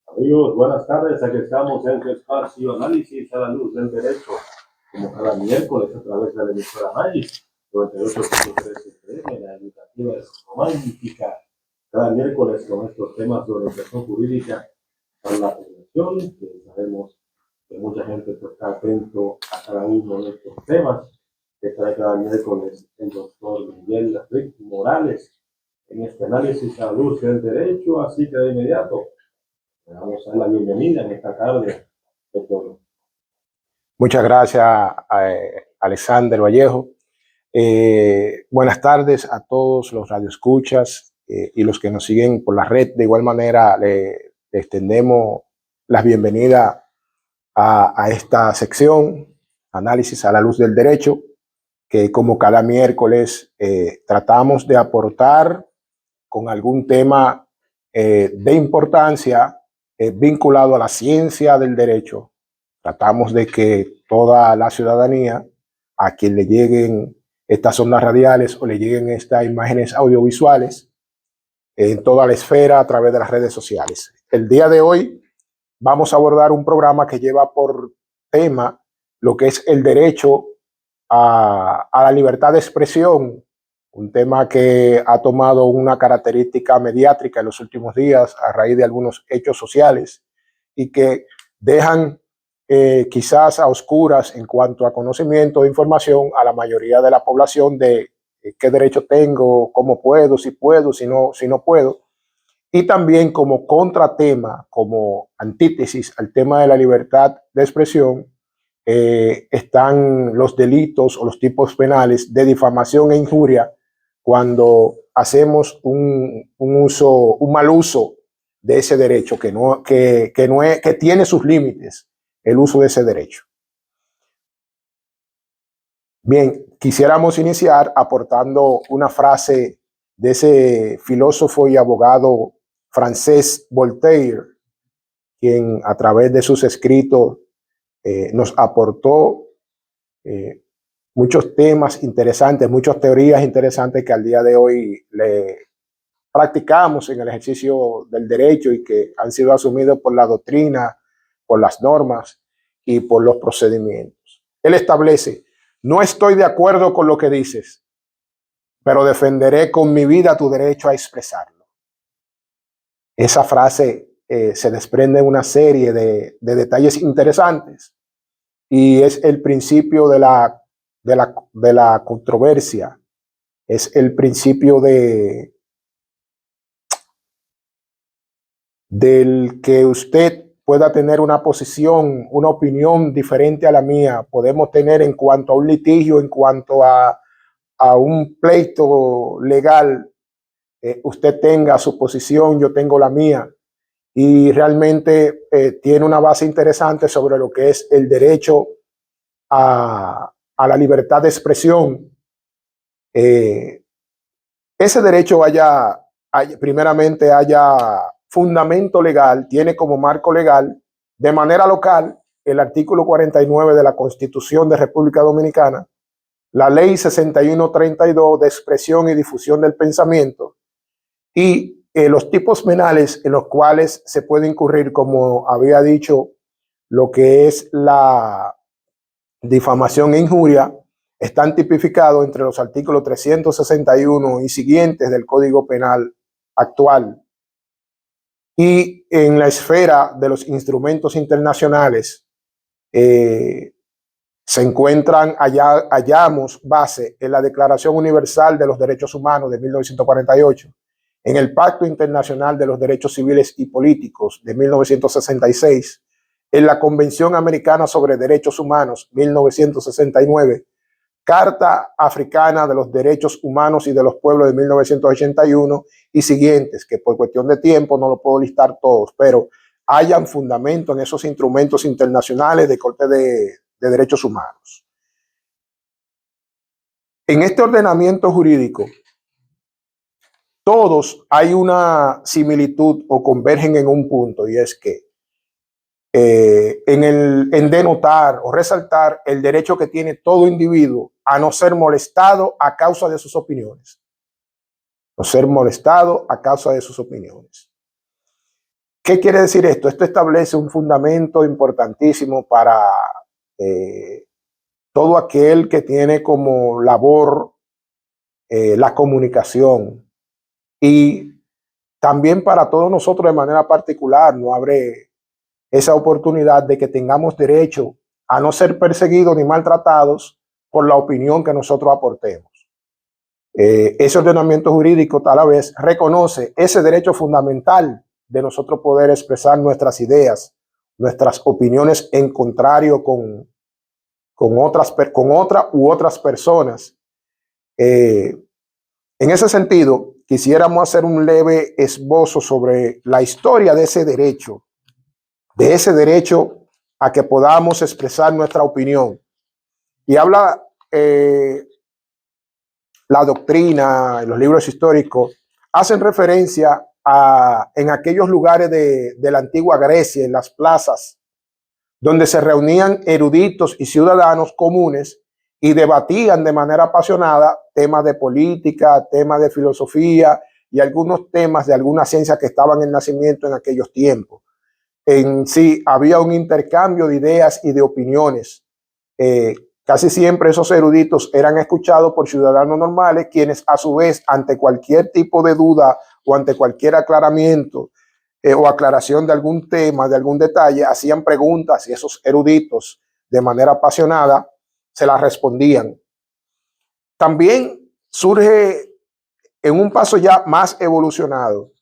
Amigos, buenas tardes. Aquí estamos en su espacio Análisis a la Luz del Derecho, como cada miércoles a través de la emisora Maíz 98.3 FM, la educativa es romántica. Cada miércoles con estos temas de orientación jurídica para la población, que sabemos que mucha gente está atento a cada uno de estos temas que trae cada miércoles el doctor Miguel Rick Morales en este análisis a la luz del derecho. Así que de inmediato le damos a dar la bienvenida en esta tarde, doctor. Muchas gracias, Alexander Vallejo. Buenas tardes a todos los radioescuchas y los que nos siguen por la red. De igual manera, le extendemos la bienvenida a esta sección, Análisis a la Luz del Derecho, que como cada miércoles tratamos de aportar con algún tema de importancia vinculado a la ciencia del derecho. Tratamos de que toda la ciudadanía, a quien le lleguen estas ondas radiales o le lleguen estas imágenes audiovisuales, en toda la esfera a través de las redes sociales. El día de hoy vamos a abordar un programa que lleva por tema lo que es el derecho a la libertad de expresión, un tema que ha tomado una característica mediática en los últimos días a raíz de algunos hechos sociales y que dejan quizás a oscuras en cuanto a conocimiento de información a la mayoría de la población de qué derecho tengo, cómo puedo, si no puedo. Y también como contratema, como antítesis al tema de la libertad de expresión, están los delitos o los tipos penales de difamación e injuria cuando hacemos un mal uso de ese derecho que tiene sus límites, el uso de ese derecho. Bien, quisiéramos iniciar aportando una frase de ese filósofo y abogado francés Voltaire, quien a través de sus escritos nos aportó muchos temas interesantes, muchas teorías interesantes que al día de hoy le practicamos en el ejercicio del derecho y que han sido asumidos por la doctrina, por las normas y por los procedimientos. Él establece: no estoy de acuerdo con lo que dices, pero defenderé con mi vida tu derecho a expresarlo. Esa frase se desprende una serie de detalles interesantes y es el principio de la controversia, es el principio del que usted pueda tener una posición, una opinión diferente a la mía. Podemos tener en cuanto a un litigio, en cuanto a un pleito legal, usted tenga su posición, yo tengo la mía, y realmente tiene una base interesante sobre lo que es el derecho a la libertad de expresión. Ese derecho primeramente haya fundamento legal, tiene como marco legal de manera local el artículo 49 de la Constitución de República Dominicana, la ley 6132 de expresión y difusión del pensamiento y los tipos penales en los cuales se puede incurrir, como había dicho, lo que es la difamación e injuria, están tipificados entre los artículos 361 y siguientes del Código Penal actual. Y en la esfera de los instrumentos internacionales se encuentran, hallamos base en la Declaración Universal de los Derechos Humanos de 1948, en el Pacto Internacional de los Derechos Civiles y Políticos de 1966, en la Convención Americana sobre Derechos Humanos 1969, Carta Africana de los Derechos Humanos y de los Pueblos de 1981 y siguientes, que por cuestión de tiempo no lo puedo listar todos, pero hayan fundamento en esos instrumentos internacionales de corte de derechos humanos. En este ordenamiento jurídico, todos hay una similitud o convergen en un punto, y es que en denotar o resaltar el derecho que tiene todo individuo a no ser molestado a causa de sus opiniones. no ser molestado a causa de sus opiniones. ¿Qué quiere decir esto? Esto establece un fundamento importantísimo para todo aquel que tiene como labor la comunicación, y también para todos nosotros de manera particular. No abre esa oportunidad de que tengamos derecho a no ser perseguidos ni maltratados por la opinión que nosotros aportemos. Ese ordenamiento jurídico tal vez reconoce ese derecho fundamental de nosotros poder expresar nuestras ideas, nuestras opiniones en contrario con otras personas. En ese sentido, quisiéramos hacer un leve esbozo sobre la historia de ese derecho a que podamos expresar nuestra opinión. Y habla la doctrina, los libros históricos, hacen referencia en aquellos lugares de la antigua Grecia, en las plazas, donde se reunían eruditos y ciudadanos comunes y debatían de manera apasionada temas de política, temas de filosofía y algunos temas de alguna ciencia que estaban en nacimiento en aquellos tiempos. En sí había un intercambio de ideas y de opiniones. Casi siempre esos eruditos eran escuchados por ciudadanos normales, quienes a su vez, ante cualquier tipo de duda o ante cualquier aclaramiento o aclaración de algún tema, de algún detalle, hacían preguntas y esos eruditos, de manera apasionada, se las respondían. También surge en un paso ya más evolucionado,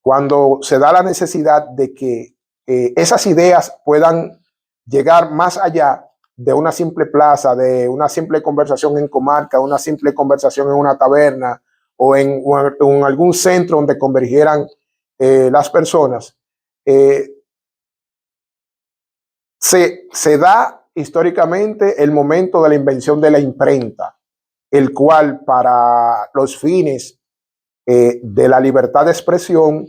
cuando se da la necesidad de que esas ideas puedan llegar más allá de una simple plaza, de una simple conversación en comarca, una simple conversación en una taberna o en algún centro donde convergieran las personas. Se da históricamente el momento de la invención de la imprenta, el cual para los fines de la libertad de expresión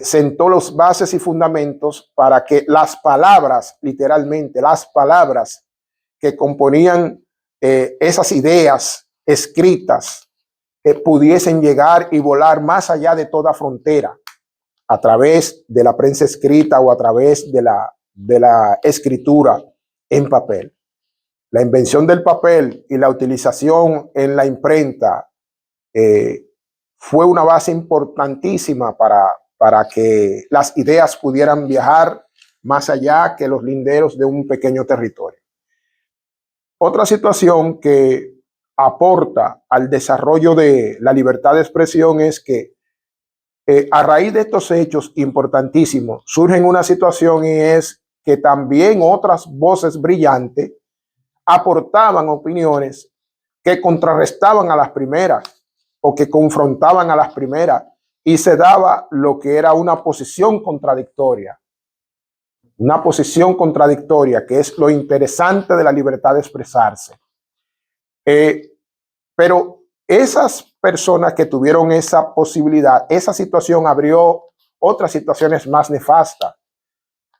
sentó los bases y fundamentos para que las palabras, literalmente, las palabras que componían esas ideas escritas pudiesen llegar y volar más allá de toda frontera a través de la prensa escrita o a través de la escritura en papel. La invención del papel y la utilización en la imprenta fue una base importantísima para que las ideas pudieran viajar más allá que los linderos de un pequeño territorio. Otra situación que aporta al desarrollo de la libertad de expresión es que a raíz de estos hechos importantísimos surge una situación, y es que también otras voces brillantes aportaban opiniones que contrarrestaban a las primeras o que confrontaban a las primeras, y se daba lo que era una posición contradictoria. Una posición contradictoria, que es lo interesante de la libertad de expresarse. Pero esas personas que tuvieron esa posibilidad, esa situación abrió otras situaciones más nefastas.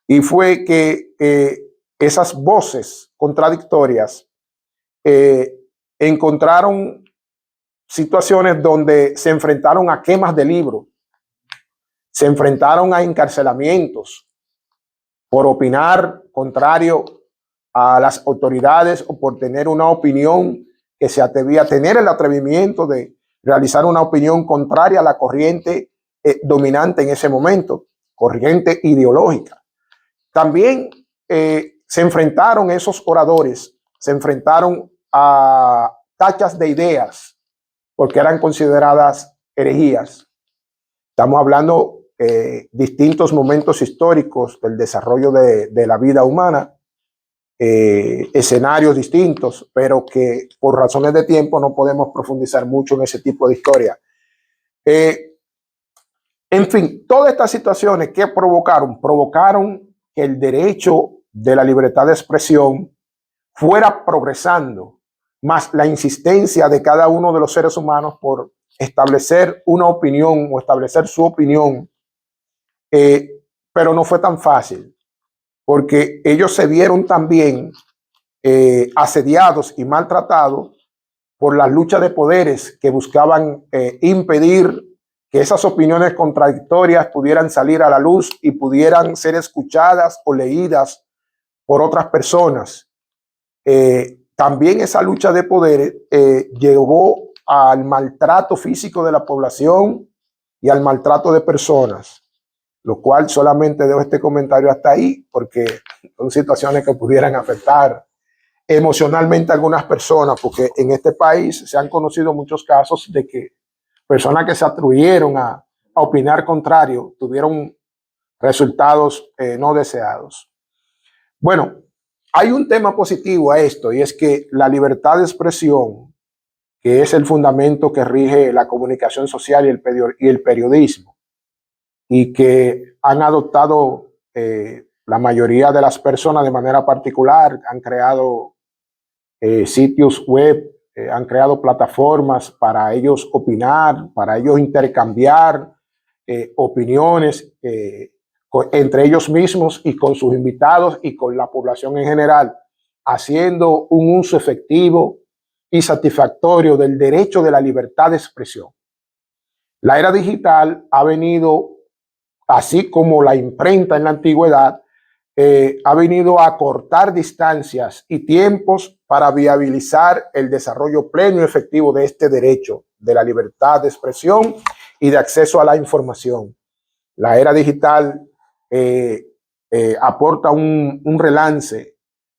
Y fue que esas voces contradictorias encontraron situaciones donde se enfrentaron a quemas de libros, se enfrentaron a encarcelamientos por opinar contrario a las autoridades o por tener una opinión que se atrevía a tener el atrevimiento de realizar una opinión contraria a la corriente dominante en ese momento, corriente ideológica. También se enfrentaron esos oradores, se enfrentaron a tachas de ideas, porque eran consideradas herejías. Estamos hablando de distintos momentos históricos del desarrollo de la vida humana, escenarios distintos, pero que por razones de tiempo no podemos profundizar mucho en ese tipo de historia. En fin, todas estas situaciones que provocaron que el derecho de la libertad de expresión fuera progresando, más la insistencia de cada uno de los seres humanos por establecer una opinión o establecer su opinión, pero no fue tan fácil, porque ellos se vieron también asediados y maltratados por la lucha de poderes que buscaban impedir que esas opiniones contradictorias pudieran salir a la luz y pudieran ser escuchadas o leídas por otras personas. También esa lucha de poderes llevó al maltrato físico de la población y al maltrato de personas, lo cual solamente dejo este comentario hasta ahí porque son situaciones que pudieran afectar emocionalmente a algunas personas, porque en este país se han conocido muchos casos de que personas que se atrevieron a opinar contrario tuvieron resultados no deseados. Bueno, hay un tema positivo a esto y es que la libertad de expresión, que es el fundamento que rige la comunicación social y el periodismo, y que han adoptado la mayoría de las personas de manera particular, han creado sitios web, han creado plataformas para ellos opinar, para ellos intercambiar opiniones entre ellos mismos y con sus invitados y con la población en general, haciendo un uso efectivo y satisfactorio del derecho de la libertad de expresión. La era digital ha venido, así como la imprenta en la antigüedad, ha venido a cortar distancias y tiempos para viabilizar el desarrollo pleno y efectivo de este derecho de la libertad de expresión y de acceso a la información. La era digital aporta un relance.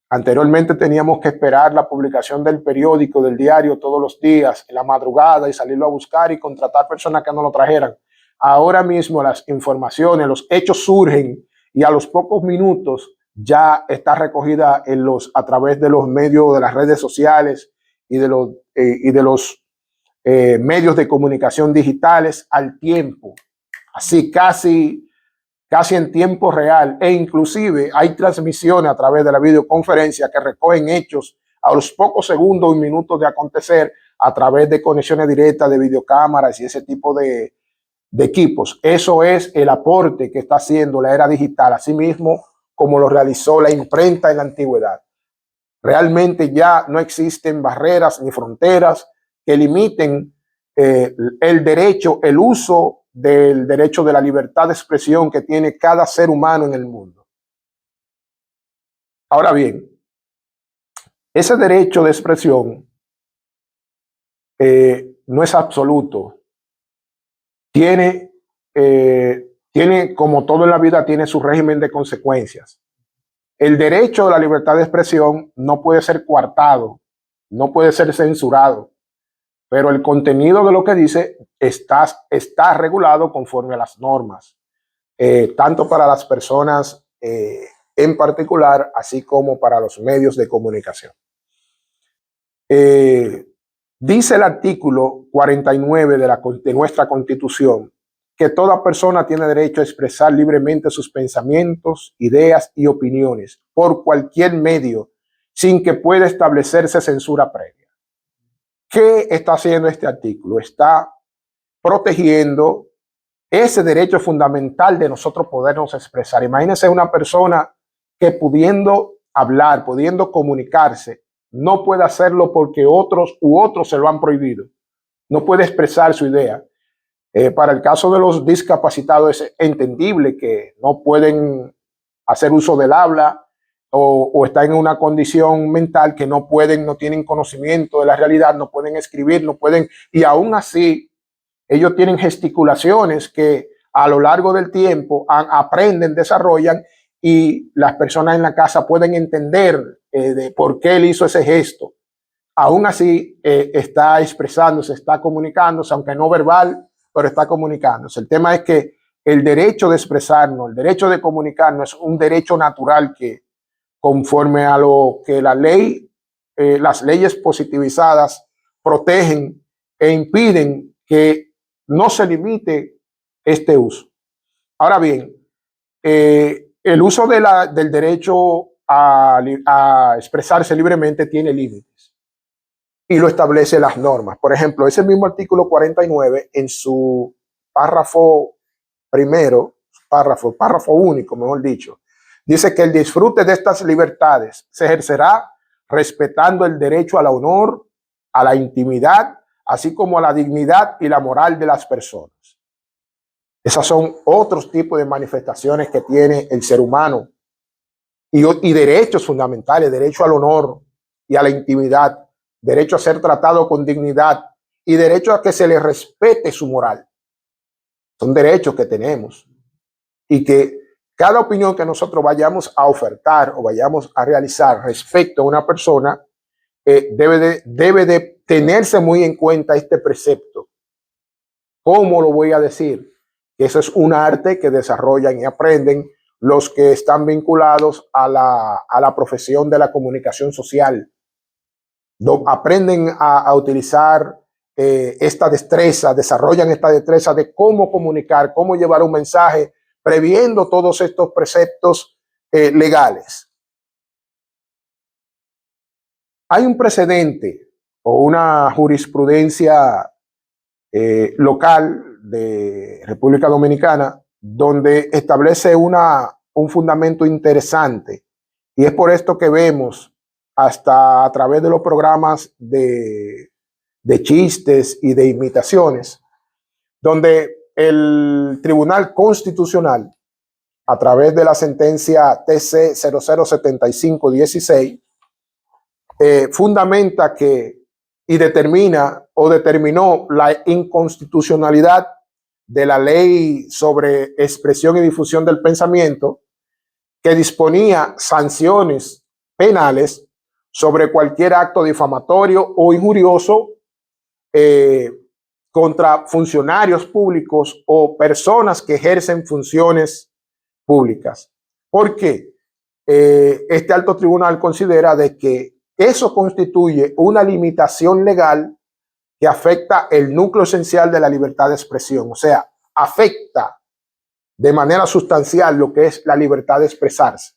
Anteriormente teníamos que esperar la publicación del periódico, del diario todos los días, en la madrugada, y salirlo a buscar y contratar personas que nos lo trajeran. Ahora mismo las informaciones, los hechos surgen y a los pocos minutos ya está recogida a través de los medios de las redes sociales y de los medios de comunicación digitales al tiempo, así casi en tiempo real, e inclusive hay transmisiones a través de la videoconferencia que recogen hechos a los pocos segundos y minutos de acontecer a través de conexiones directas de videocámaras y ese tipo de equipos. Eso es el aporte que está haciendo la era digital, así mismo como lo realizó la imprenta en la antigüedad. Realmente ya no existen barreras ni fronteras que limiten el derecho, el uso del derecho de la libertad de expresión que tiene cada ser humano en el mundo. Ahora bien, ese derecho de expresión no es absoluto. Tiene, como todo en la vida, tiene su régimen de consecuencias. El derecho de la libertad de expresión no puede ser coartado, no puede ser censurado, pero el contenido de lo que dice está regulado conforme a las normas, tanto para las personas en particular, así como para los medios de comunicación. Dice el artículo 49 de nuestra Constitución que toda persona tiene derecho a expresar libremente sus pensamientos, ideas y opiniones por cualquier medio, sin que pueda establecerse censura previa. ¿Qué está haciendo este artículo? Está protegiendo ese derecho fundamental de nosotros podernos expresar. Imagínense una persona que pudiendo hablar, pudiendo comunicarse, no puede hacerlo porque otros se lo han prohibido. No puede expresar su idea. Para el caso de los discapacitados es entendible que no pueden hacer uso del habla o están en una condición mental que no tienen conocimiento de la realidad, no pueden escribir, no pueden, y aún así ellos tienen gesticulaciones que a lo largo del tiempo aprenden, desarrollan, y las personas en la casa pueden entender de por qué él hizo ese gesto. Aún así está expresándose, está comunicándose, aunque no verbal, pero está comunicándose. El tema es que el derecho de expresarnos, el derecho de comunicarnos es un derecho natural que, conforme a lo que la ley, las leyes positivizadas protegen e impiden que no se limite este uso. Ahora bien, el uso del derecho a expresarse libremente tiene límites y lo establece las normas. Por ejemplo, ese mismo artículo 49 en su párrafo primero, párrafo único, mejor dicho, dice que el disfrute de estas libertades se ejercerá respetando el derecho al honor, a la intimidad, así como a la dignidad y la moral de las personas. Esas son otros tipos de manifestaciones que tiene el ser humano y derechos fundamentales, derecho al honor y a la intimidad, derecho a ser tratado con dignidad y derecho a que se le respete su moral. Son derechos que tenemos y que cada opinión que nosotros vayamos a ofertar o vayamos a realizar respecto a una persona debe de tenerse muy en cuenta este precepto. ¿Cómo lo voy a decir? Eso es un arte que desarrollan y aprenden los que están vinculados a la profesión de la comunicación social. Aprenden a utilizar esta destreza, desarrollan esta destreza de cómo comunicar, cómo llevar un mensaje, previendo todos estos preceptos legales. Hay un precedente o una jurisprudencia local de República Dominicana donde establece un fundamento interesante, y es por esto que vemos hasta a través de los programas de chistes y de imitaciones, donde el Tribunal Constitucional, a través de la sentencia TC 007516, fundamenta que y determina o determinó la inconstitucionalidad de la ley sobre expresión y difusión del pensamiento, que disponía sanciones penales sobre cualquier acto difamatorio o injurioso contra funcionarios públicos o personas que ejercen funciones públicas. ¿Por qué? Este alto tribunal considera de que eso constituye una limitación legal que afecta el núcleo esencial de la libertad de expresión, o sea, afecta de manera sustancial lo que es la libertad de expresarse.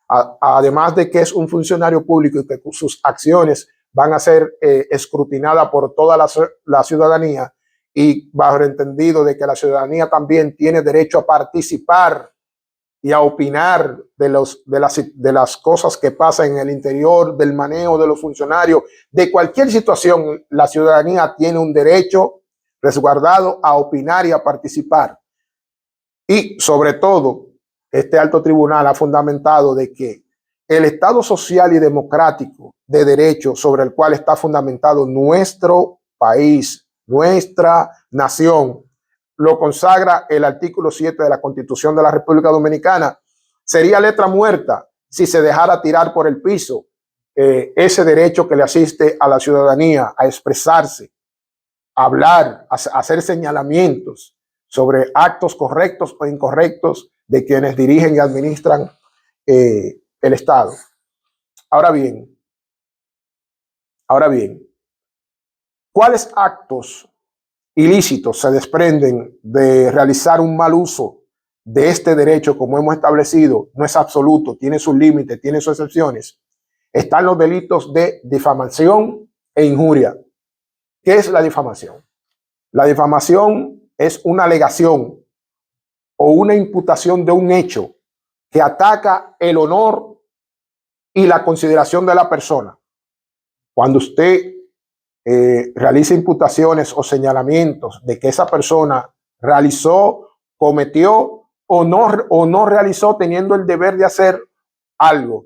Además de que es un funcionario público y que sus acciones van a ser escrutinadas por toda la ciudadanía, y bajo el entendido de que la ciudadanía también tiene derecho a participar y a opinar de las cosas que pasan en el interior, del manejo de los funcionarios, de cualquier situación. La ciudadanía tiene un derecho resguardado a opinar y a participar. Y sobre todo, este alto tribunal ha fundamentado de que el Estado social y democrático de derecho sobre el cual está fundamentado nuestro país, nuestra nación, lo consagra el artículo 7 de la Constitución de la República Dominicana. Sería letra muerta si se dejara tirar por el piso ese derecho que le asiste a la ciudadanía a expresarse, a hablar, a hacer señalamientos sobre actos correctos o incorrectos de quienes dirigen y administran el Estado. Ahora bien, ¿cuáles actos ilícitos se desprenden de realizar un mal uso de este derecho? Como hemos establecido, no es absoluto, tiene sus límites, tiene sus excepciones. Están los delitos de difamación e injuria. ¿Qué es la difamación? La difamación es una alegación o una imputación de un hecho que ataca el honor y la consideración de la persona. Cuando usted realiza imputaciones o señalamientos de que esa persona realizó, cometió o no realizó, teniendo el deber de hacer algo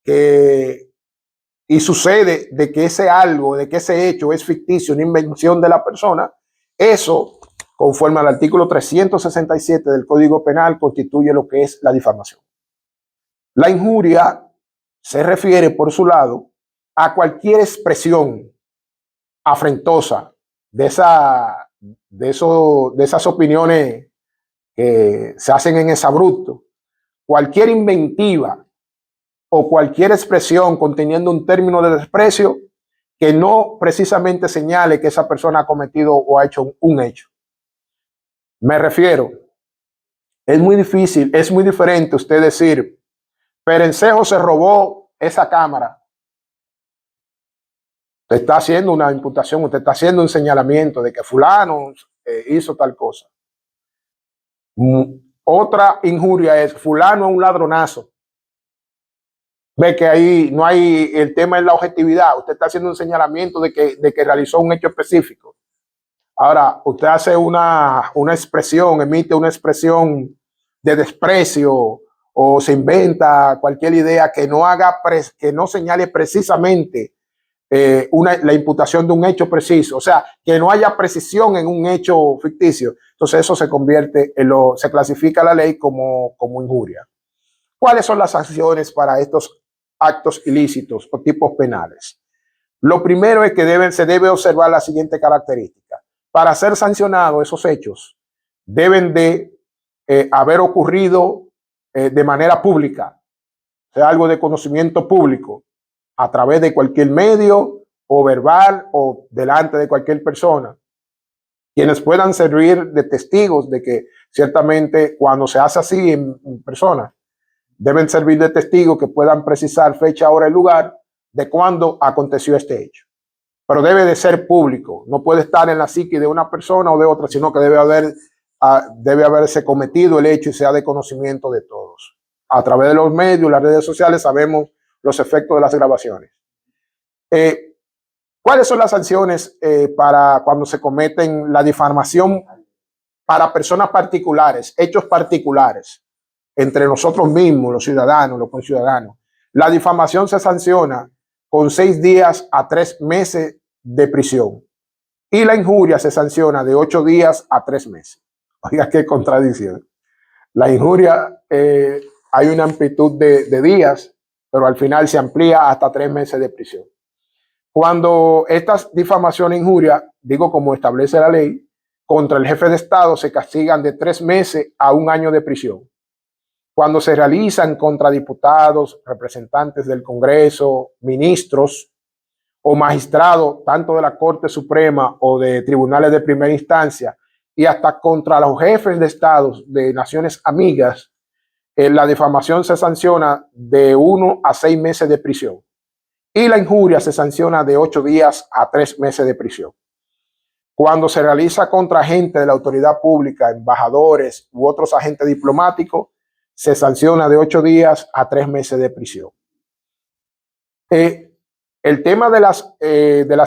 y sucede de que ese algo, de que ese hecho es ficticio, una invención de la persona, eso, conforme al artículo 367 del Código Penal, constituye lo que es la difamación. La injuria se refiere, por su lado, a cualquier expresión afrentosa de esas opiniones que se hacen en exabrupto, cualquier inventiva o cualquier expresión conteniendo un término de desprecio que no precisamente señale que esa persona ha cometido o ha hecho un hecho. Me refiero, es muy difícil, es muy diferente usted decir, Perencejo se robó esa cámara. Usted está haciendo una imputación, usted está haciendo un señalamiento de que fulano hizo tal cosa. Otra injuria es fulano es un ladronazo. Ve que ahí no hay, el tema es la objetividad. Usted está haciendo un señalamiento de que realizó un hecho específico. Ahora, usted hace una expresión, emite una expresión de desprecio o se inventa cualquier idea que no haga, que no señale precisamente la imputación de un hecho preciso, o sea, que no haya precisión en un hecho ficticio. Entonces eso se convierte se clasifica la ley como injuria. ¿Cuáles son las sanciones para estos actos ilícitos o tipos penales? Lo primero es que se debe observar la siguiente característica. Para ser sancionados esos hechos, deben de haber ocurrido de manera pública, o sea, algo de conocimiento público, a través de cualquier medio o verbal o delante de cualquier persona, quienes puedan servir de testigos de que ciertamente cuando se hace así en persona, deben servir de testigos que puedan precisar fecha, hora y lugar de cuándo aconteció este hecho. Pero debe de ser público, no puede estar en la psique de una persona o de otra, sino que debe haberse cometido el hecho y sea de conocimiento de todos. A través de los medios, las redes sociales, sabemos los efectos de las grabaciones. ¿Cuáles son las sanciones para cuando se cometen la difamación para personas particulares, hechos particulares, entre nosotros mismos, los ciudadanos, los conciudadanos? La difamación se sanciona con 6 días a 3 meses de prisión y la injuria se sanciona de 8 días a 3 meses. Oiga, qué contradicción. La injuria hay una amplitud de días, pero al final se amplía hasta 3 meses de prisión. Cuando estas difamaciones e injurias, digo como establece la ley, contra el jefe de Estado se castigan de 3 meses a 1 año de prisión. Cuando se realizan contra diputados, representantes del Congreso, ministros o magistrados, tanto de la Corte Suprema o de tribunales de primera instancia, y hasta contra los jefes de Estados de naciones amigas, la difamación se sanciona de 1 a 6 meses de prisión. Y la injuria se sanciona de 8 días a 3 meses de prisión. Cuando se realiza contra agentes de la autoridad pública, embajadores u otros agentes diplomáticos, se sanciona de 8 días a 3 meses de prisión. El tema de las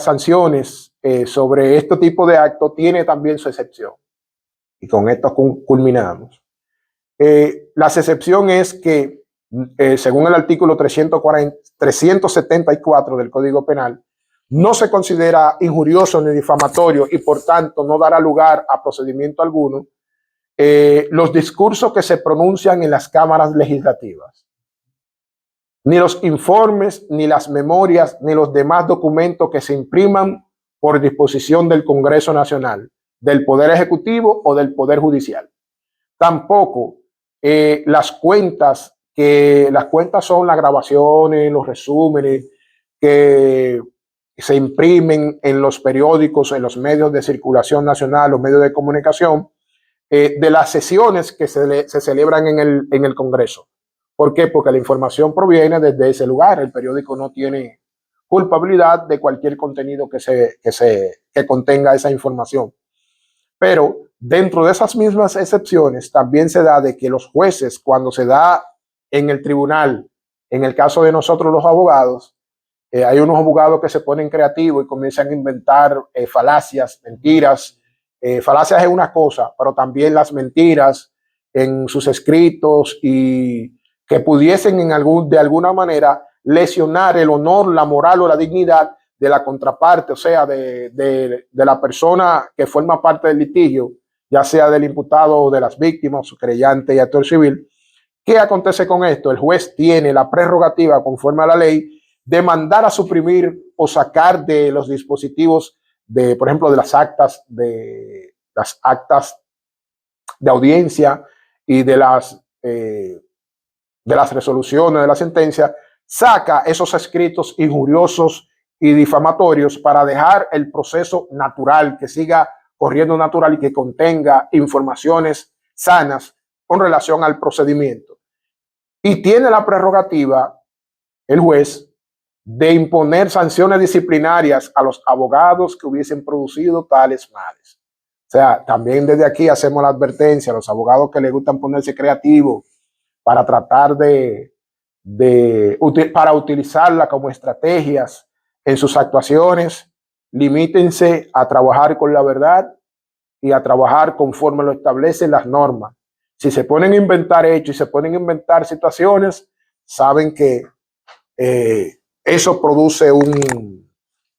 sanciones sobre este tipo de actos tiene también su excepción. Y con esto culminamos. La excepción es que, según el artículo 374 del Código Penal, no se considera injurioso ni difamatorio y por tanto no dará lugar a procedimiento alguno los discursos que se pronuncian en las cámaras legislativas, ni los informes, ni las memorias, ni los demás documentos que se impriman por disposición del Congreso Nacional, del Poder Ejecutivo o del Poder Judicial. Tampoco las cuentas son las grabaciones, los resúmenes que se imprimen en los periódicos, en los medios de circulación nacional, los medios de comunicación, de las sesiones que se celebran en el Congreso. ¿Por qué? Porque la información proviene desde ese lugar. El periódico no tiene culpabilidad de cualquier contenido que contenga esa información. Pero dentro de esas mismas excepciones también se da de que los jueces, cuando se da en el tribunal, en el caso de nosotros los abogados, hay unos abogados que se ponen creativos y comienzan a inventar falacias, mentiras. Falacias es una cosa, pero también las mentiras en sus escritos y que pudiesen de alguna manera lesionar el honor, la moral o la dignidad de la contraparte, o sea, de la persona que forma parte del litigio, ya sea del imputado o de las víctimas, su creyente y actor civil. ¿Qué acontece con esto? El juez tiene la prerrogativa, conforme a la ley, de mandar a suprimir o sacar de los dispositivos por ejemplo, de las actas de audiencia y de las resoluciones de la sentencia, saca esos escritos injuriosos y difamatorios para dejar el proceso natural, que siga corriendo natural y que contenga informaciones sanas con relación al procedimiento. Y tiene la prerrogativa el juez de imponer sanciones disciplinarias a los abogados que hubiesen producido tales males. O sea, también desde aquí hacemos la advertencia a los abogados que les gustan ponerse creativos para tratar de para utilizarla como estrategias en sus actuaciones. Limítense a trabajar con la verdad y a trabajar conforme lo establecen las normas. Si se ponen a inventar hechos y se ponen a inventar situaciones, saben que eso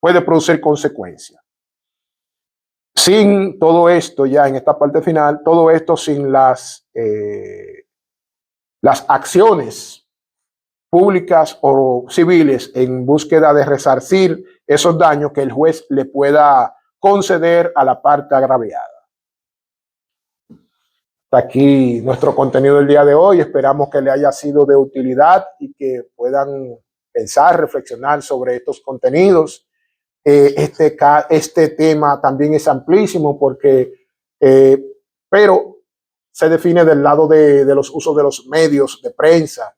puede producir consecuencias. Sin todo esto, ya en esta parte final, todo esto sin las acciones públicas o civiles en búsqueda de resarcir esos daños que el juez le pueda conceder a la parte agraviada. Hasta aquí nuestro contenido del día de hoy. Esperamos que le haya sido de utilidad y que puedan pensar, reflexionar sobre estos contenidos. Este tema también es amplísimo pero se define del lado de los usos de los medios de prensa.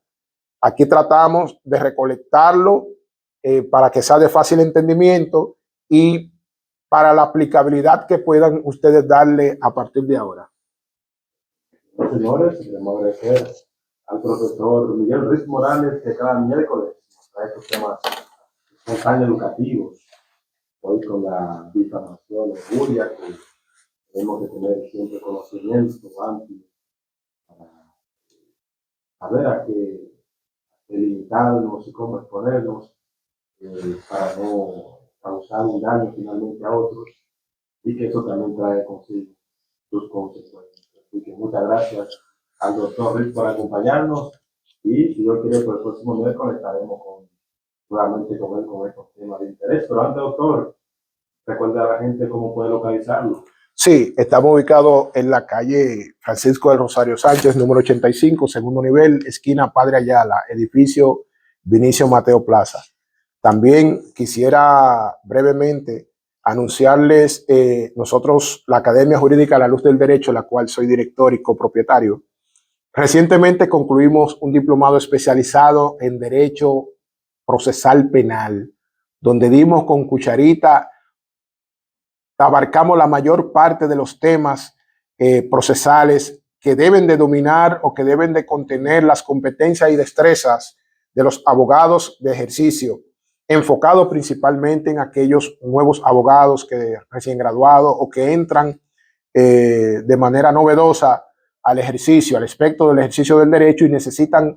Aquí tratamos de recolectarlo para que sea de fácil entendimiento y para la aplicabilidad que puedan ustedes darle a partir de ahora. Señores, queremos agradecer al profesor Miguel Ruiz Morales, que cada miércoles nos trae estos temas que son tan educativos. Hoy con la difamación de Julia, que tenemos que tener siempre conocimiento amplio para saber a qué limitarnos y cómo exponernos para no causar un daño finalmente a otros, y que eso también trae consigo sus consecuencias. Así que muchas gracias al doctor Rick por acompañarnos, y si Dios quiere, por el próximo miércoles estaremos nuevamente con él con estos temas de interés. Pero antes, doctor, recuerda a la gente cómo puede localizarlo. Sí, estamos ubicados en la calle Francisco del Rosario Sánchez, número 85, segundo nivel, esquina Padre Ayala, edificio Vinicio Mateo Plaza. También quisiera brevemente anunciarles, nosotros, la Academia Jurídica a la Luz del Derecho, la cual soy director y copropietario, recientemente concluimos un diplomado especializado en Derecho Procesal Penal, donde dimos con cucharita, abarcamos la mayor parte de los temas procesales que deben de dominar o que deben de contener las competencias y destrezas de los abogados de ejercicio, enfocado principalmente en aquellos nuevos abogados que recién graduados o que entran de manera novedosa al ejercicio, al espectro del ejercicio del derecho, y necesitan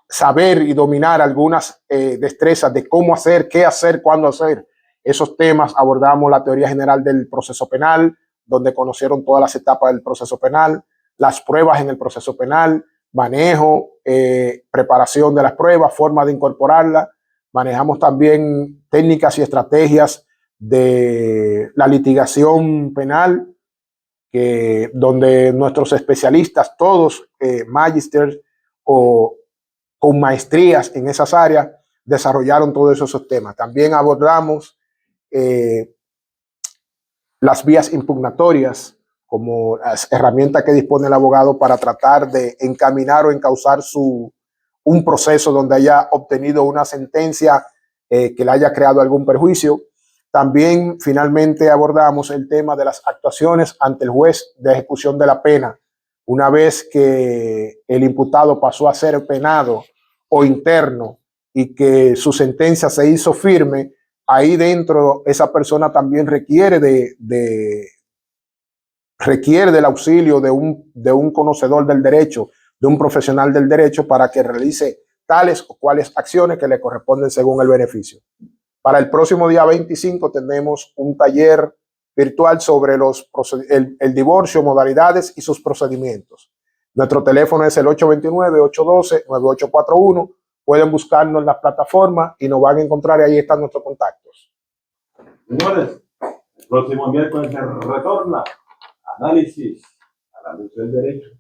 saber y dominar algunas destrezas de cómo hacer, qué hacer, cuándo hacer. Esos temas abordamos la teoría general del proceso penal, donde conocieron todas las etapas del proceso penal, las pruebas en el proceso penal, manejo, preparación de las pruebas, forma de incorporarlas. Manejamos también técnicas y estrategias de la litigación penal, donde nuestros especialistas, todos magísteres o con maestrías en esas áreas, desarrollaron todos esos temas. También abordamos las vías impugnatorias como las herramientas que dispone el abogado para tratar de encaminar o encauzar un proceso donde haya obtenido una sentencia que le haya creado algún perjuicio. También finalmente abordamos el tema de las actuaciones ante el juez de ejecución de la pena. Una vez que el imputado pasó a ser penado o interno y que su sentencia se hizo firme, ahí dentro esa persona también requiere del auxilio de un conocedor del derecho, de un profesional del derecho, para que realice tales o cuales acciones que le corresponden según el beneficio. Para el próximo día 25 tenemos un taller virtual sobre el divorcio, modalidades y sus procedimientos. Nuestro teléfono es el 829-812-9841. Pueden buscarnos en las plataformas y nos van a encontrar, y ahí están nuestros contactos. Señores, el próximo miércoles se retorna Análisis a la Luz del Derecho.